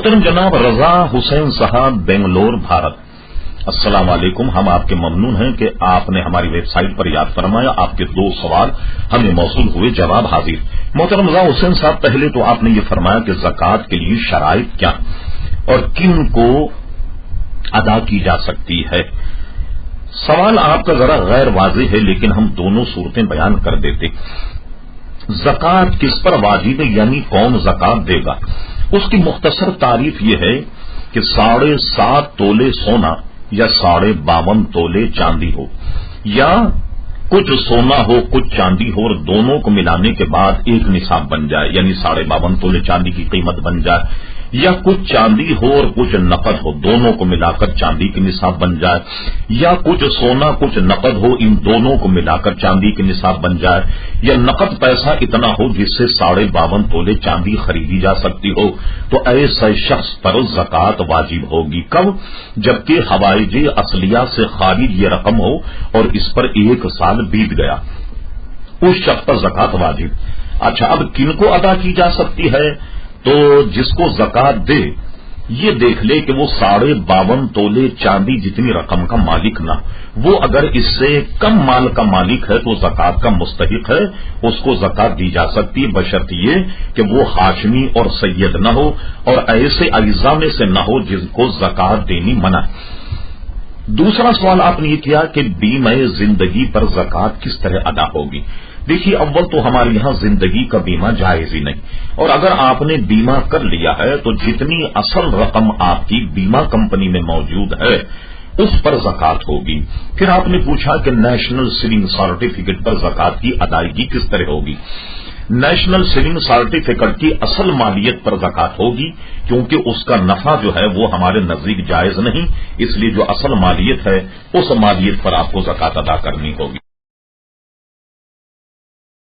محترم جناب رضا حسین صاحب بنگلور بھارت، السلام علیکم. ہم آپ کے ممنون ہیں کہ آپ نے ہماری ویب سائٹ پر یاد فرمایا. آپ کے 2 سوال ہمیں موصول ہوئے، جواب حاضر. محترم رضا حسین صاحب، پہلے تو آپ نے یہ فرمایا کہ زکوٰۃ کے لیے شرائط کیا اور کن کو ادا کی جا سکتی ہے. سوال آپ کا ذرا غیر واضح ہے، لیکن ہم دونوں صورتیں بیان کر دیتے. زکوٰۃ کس پر واجب ہے، یعنی کون زکوٰۃ دے گا؟ اس کی مختصر تعریف یہ ہے کہ 7.5 تولے سونا یا 52.5 تولے چاندی ہو، یا کچھ سونا ہو کچھ چاندی ہو اور دونوں کو ملانے کے بعد ایک نصاب بن جائے، یعنی 52.5 تولے چاندی کی قیمت بن جائے، یا کچھ چاندی ہو اور کچھ نقد ہو، دونوں کو ملا کر چاندی کی نصاب بن جائے، یا کچھ سونا کچھ نقد ہو، ان دونوں کو ملا کر چاندی کی نصاب بن جائے، یا نقد پیسہ اتنا ہو جس سے 52.5 تولے چاندی خریدی جا سکتی ہو، تو ایسے شخص پر زکوٰۃ واجب ہوگی. کب؟ جبکہ حوائج اصلیہ سے خارج یہ رقم ہو اور اس پر 1 سال بیت گیا، اس شخص پر زکوٰۃ واجب. اچھا، اب کن کو ادا کی جا سکتی ہے؟ تو جس کو زکوٰۃ دے یہ دیکھ لے کہ وہ 52.5 تولے چاندی جتنی رقم کا مالک نہ، وہ اگر اس سے کم مال کا مالک ہے تو زکوٰۃ کا مستحق ہے، اس کو زکوٰۃ دی جا سکتی، بشرط یہ کہ وہ ہاشمی اور سید نہ ہو اور ایسے اجزاء میں سے نہ ہو جن کو زکوٰۃ دینی منع. دوسرا سوال آپ نے یہ کیا کہ بیمہ زندگی پر زکوٰۃ کس طرح ادا ہوگی. دیکھیے، اول تو ہمارے یہاں زندگی کا بیمہ جائز ہی نہیں، اور اگر آپ نے بیمہ کر لیا ہے تو جتنی اصل رقم آپ کی بیمہ کمپنی میں موجود ہے اس پر زکوٰۃ ہوگی. پھر آپ نے پوچھا کہ نیشنل سیونگ سرٹیفکیٹ پر زکوٰۃ کی ادائیگی کس طرح ہوگی. نیشنل سیونگ سرٹیفکیٹ کی اصل مالیت پر زکوٰۃ ہوگی، کیونکہ اس کا نفع جو ہے وہ ہمارے نزدیک جائز نہیں، اس لیے جو اصل مالیت ہے اس مالیت پر آپ کو زکوٰۃ ادا کرنی ہوگی.